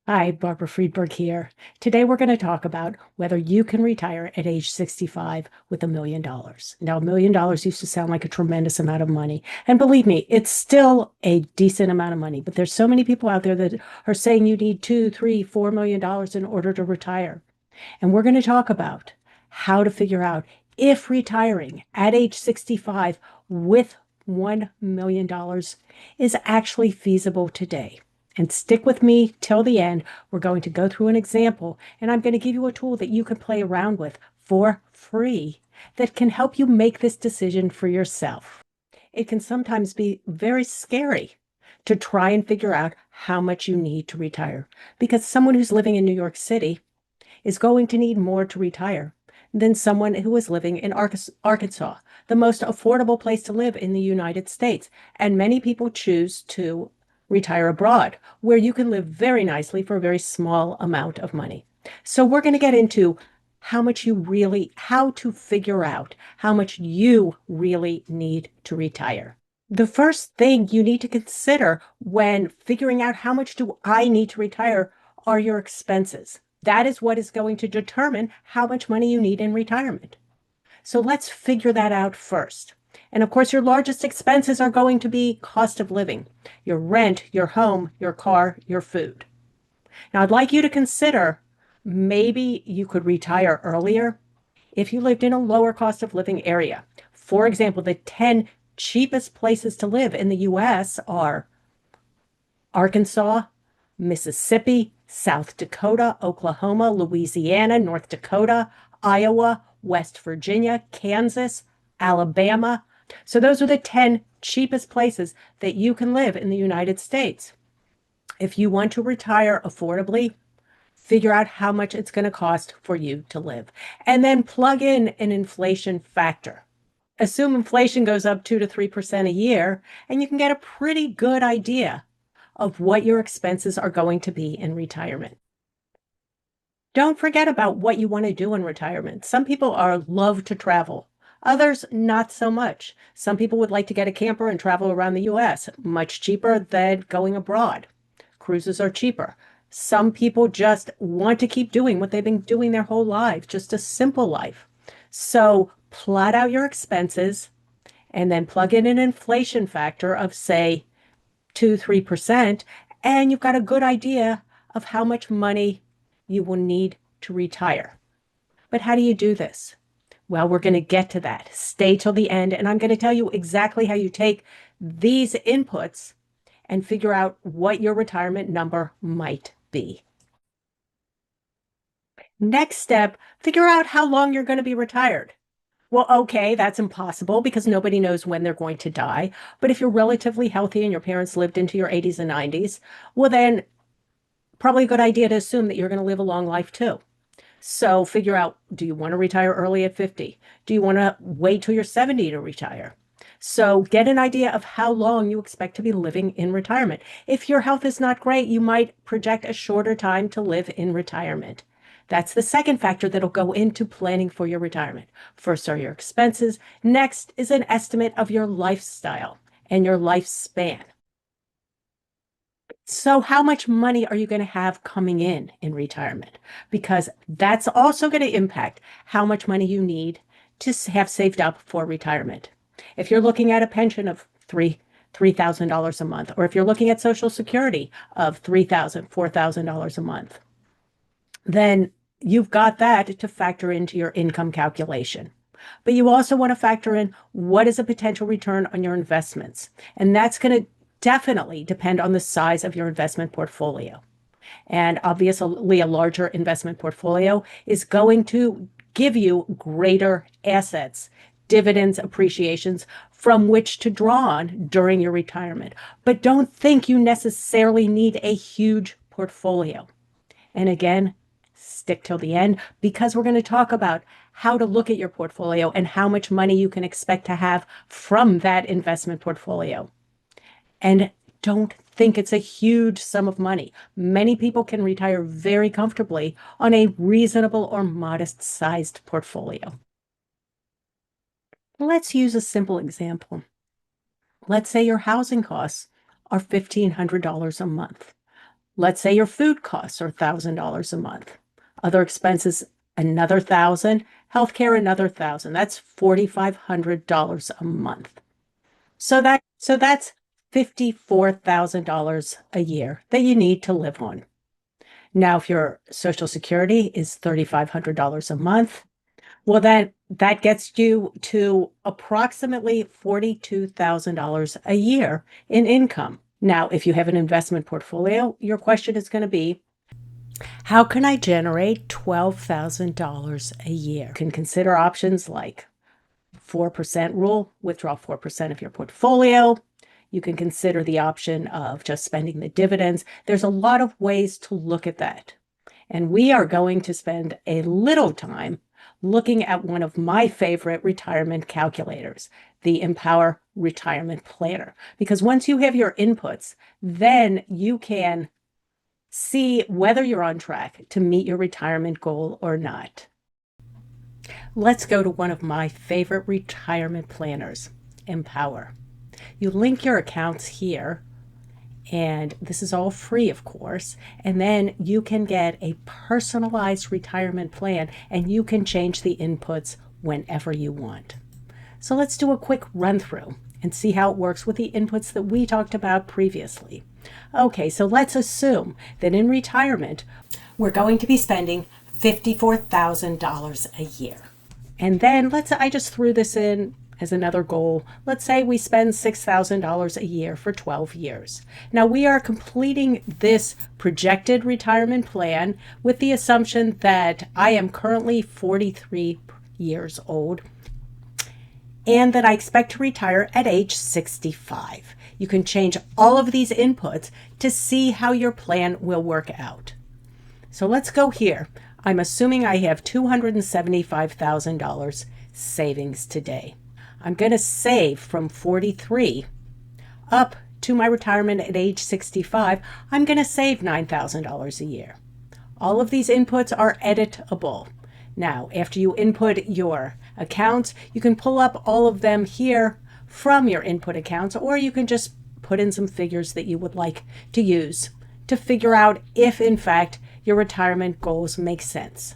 Hi, Barbara Friedberg here. Today we're going to talk about whether you can retire at age 65 with $1 million. Now, $1 million used to sound like a tremendous amount of money. And believe me, it's still a decent amount of money, but there's so many people out there that are saying you need two, three, $4 million in order to retire. And we're going to talk about how to figure out if retiring at age 65 with $1 million is actually feasible today. And stick with me till the end. We're going to go through an example, and I'm going to give you a tool that you can play around with for free that can help you make this decision for yourself. It can sometimes be very scary to try and figure out how much you need to retire because someone who's living in New York City is going to need more to retire than someone who is living in Arkansas, the most affordable place to live in the United States. And many people choose to retire abroad, where you can live very nicely for a very small amount of money. So we're going to get into how to figure out how much you really need to retire. The first thing you need to consider when figuring out how much do I need to retire are your expenses. That is what is going to determine how much money you need in retirement. So let's figure that out first. And of course, your largest expenses are going to be cost of living, your rent, your home, your car, your food. Now, I'd like you to consider maybe you could retire earlier if you lived in a lower cost of living area. For example, the 10 cheapest places to live in the US are Arkansas, Mississippi, South Dakota, Oklahoma, Louisiana, North Dakota, Iowa, West Virginia, Kansas, Alabama. So those are the 10 cheapest places that you can live in the United States. If you want to retire affordably, figure out how much it's going to cost for you to live, and then plug in an inflation factor. Assume inflation goes up 2 to 3% a year, and you can get a pretty good idea of what your expenses are going to be in retirement. Don't forget about what you want to do in retirement. Some people love to travel. Others, not so much. Some people would like to get a camper and travel around the US, much cheaper than going abroad. Cruises are cheaper. Some people just want to keep doing what they've been doing their whole life, just a simple life. So plot out your expenses and then plug in an inflation factor of, say, 2, 3%, and you've got a good idea of how much money you will need to retire. But how do you do this? Well, we're going to get to that. Stay till the end, and I'm going to tell you exactly how you take these inputs and figure out what your retirement number might be. Next step, figure out how long you're going to be retired. Well, okay, that's impossible because nobody knows when they're going to die. But if you're relatively healthy and your parents lived into your 80s and 90s, well, then probably a good idea to assume that you're going to live a long life too. So figure out, do you want to retire early at 50? Do you want to wait till you're 70 to retire? So get an idea of how long you expect to be living in retirement. If your health is not great, you might project a shorter time to live in retirement. That's the second factor that'll go into planning for your retirement. First are your expenses. Next is an estimate of your lifestyle and your lifespan. So how much money are you going to have coming in retirement? Because that's also going to impact how much money you need to have saved up for retirement. If you're looking at a pension of $3,000 a month, or if you're looking at Social Security of $3,000, $4,000 a month, then you've got that to factor into your income calculation. But you also want to factor in what is a potential return on your investments. And that's going to definitely depend on the size of your investment portfolio. And obviously, a larger investment portfolio is going to give you greater assets, dividends, appreciations from which to draw on during your retirement. But don't think you necessarily need a huge portfolio. And again, stick till the end because we're going to talk about how to look at your portfolio and how much money you can expect to have from that investment portfolio. And don't think it's a huge sum of money. Many people can retire very comfortably on a reasonable or modest sized portfolio. Let's use a simple example. Let's say your housing costs are $1,500 a month. Let's say your food costs are $1,000 a month. Other expenses, another $1,000. Healthcare, another $1,000. That's $4,500 a month. So that's $54,000 a year that you need to live on. Now, if your Social Security is $3,500 a month, well, that gets you to approximately $42,000 a year in income. Now, if you have an investment portfolio, your question is going to be, how can I generate $12,000 a year? You can consider options like 4% rule, withdraw 4% of your portfolio. You can consider the option of just spending the dividends. There's a lot of ways to look at that. And we are going to spend a little time looking at one of my favorite retirement calculators, the Empower Retirement Planner. Because once you have your inputs, then you can see whether you're on track to meet your retirement goal or not. Let's go to one of my favorite retirement planners, Empower. You link your accounts here, and this is all free, of course, and then you can get a personalized retirement plan, and you can change the inputs whenever you want. So let's do a quick run through and see how it works with the inputs that we talked about previously. Okay, so let's assume that in retirement, we're going to be spending $54,000 a year. And then I just threw this in as another goal. Let's say we spend $6,000 a year for 12 years. Now we are completing this projected retirement plan with the assumption that I am currently 43 years old and that I expect to retire at age 65. You can change all of these inputs to see how your plan will work out. So let's go here. I'm assuming I have $275,000 savings today. I'm going to save from 43 up to my retirement at age 65. I'm going to save $9,000 a year. All of these inputs are editable. Now, after you input your accounts, you can pull up all of them here from your input accounts, or you can just put in some figures that you would like to use to figure out if, in fact, your retirement goals make sense.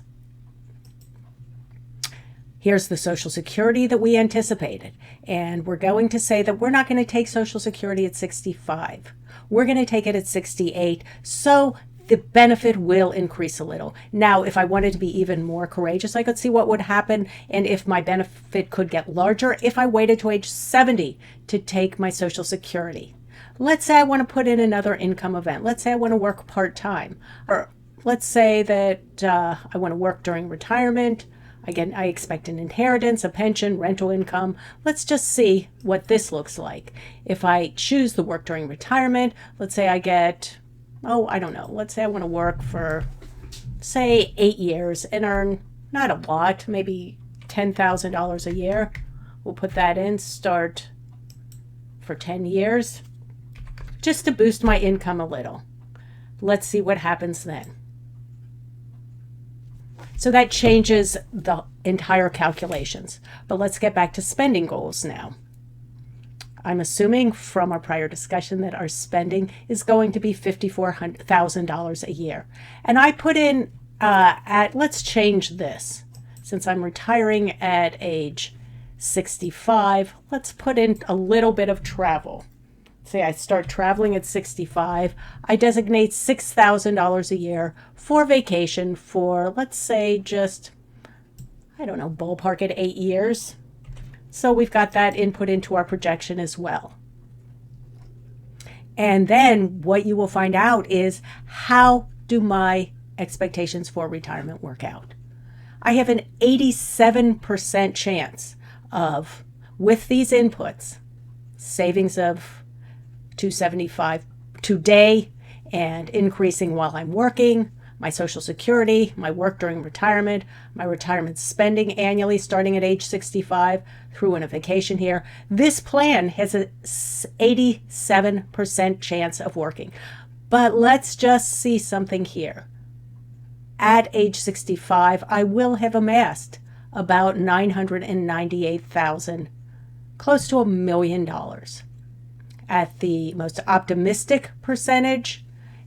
Here's the Social Security that we anticipated. And we're going to say that we're not going to take Social Security at 65. We're going to take it at 68. So the benefit will increase a little. Now, if I wanted to be even more courageous, I could see what would happen and if my benefit could get larger if I waited to age 70 to take my Social Security. Let's say I want to put in another income event. Let's say I want to work part-time. Or let's say that I want to work during retirement. Again, I expect an inheritance, a pension, rental income. Let's just see what this looks like. If I choose the work during retirement, let's say I get, I don't know. Let's say I want to work for, say, 8 years and earn not a lot, maybe $10,000 a year. We'll put that in, start for 10 years, just to boost my income a little. Let's see what happens then. So that changes the entire calculations. But let's get back to spending goals now. I'm assuming from our prior discussion that our spending is going to be $54,000 a year. And I put in, let's change this. Since I'm retiring at age 65, let's put in a little bit of travel. Say I start traveling at 65, I designate $6,000 a year for vacation for, let's say, just, ballpark at 8 years. So we've got that input into our projection as well. And then what you will find out is, how do my expectations for retirement work out? I have an 87% chance of, with these inputs, savings of $275 today and increasing while I'm working, my Social Security, my work during retirement, my retirement spending annually starting at age 65, through in a vacation here. This plan has a 87% chance of working. But let's just see something here. At age 65, I will have amassed about $998,000, close to $1 million. At the most optimistic percentage,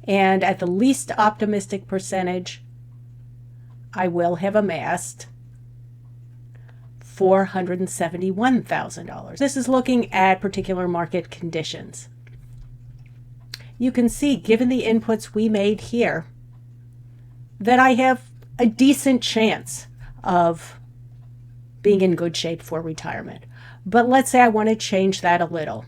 And at the least optimistic percentage, I will have amassed $471,000. This is looking at particular market conditions. You can see, given the inputs we made here, that I have a decent chance of being in good shape for retirement. But let's say I want to change that a little.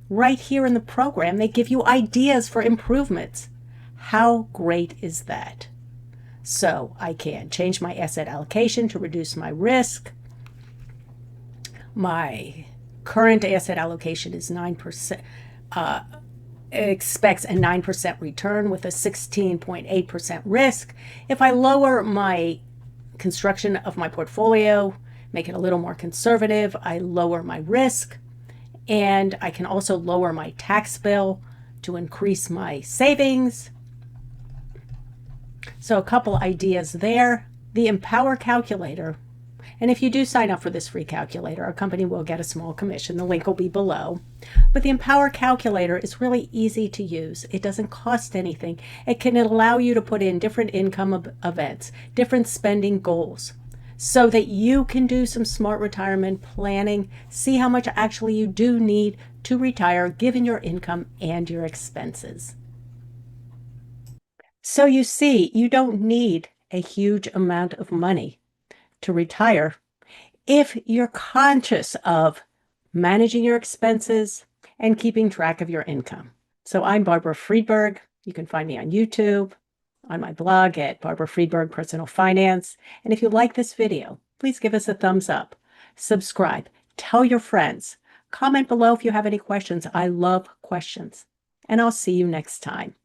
Right here in the program, they give you ideas for improvements. How great is that? So I can change my asset allocation to reduce my risk. My current asset allocation is 9%, expects a 9% return with a 16.8% risk. If I lower my construction of my portfolio, make it a little more conservative, I lower my risk, and I can also lower my tax bill to increase my savings. So a couple ideas there. The Empower calculator, and if you do sign up for this free calculator, our company will get a small commission. The link will be below. But the Empower calculator is really easy to use. It doesn't cost anything. It can allow you to put in different income events, different spending goals, so that you can do some smart retirement planning, see how much actually you do need to retire given your income and your expenses. So you see, you don't need a huge amount of money to retire if you're conscious of managing your expenses and keeping track of your income. So I'm Barbara Friedberg. You can find me on YouTube, on my blog at Barbara Friedberg Personal Finance. And if you like this video, please give us a thumbs up, subscribe, tell your friends, comment below if you have any questions. I love questions. And I'll see you next time.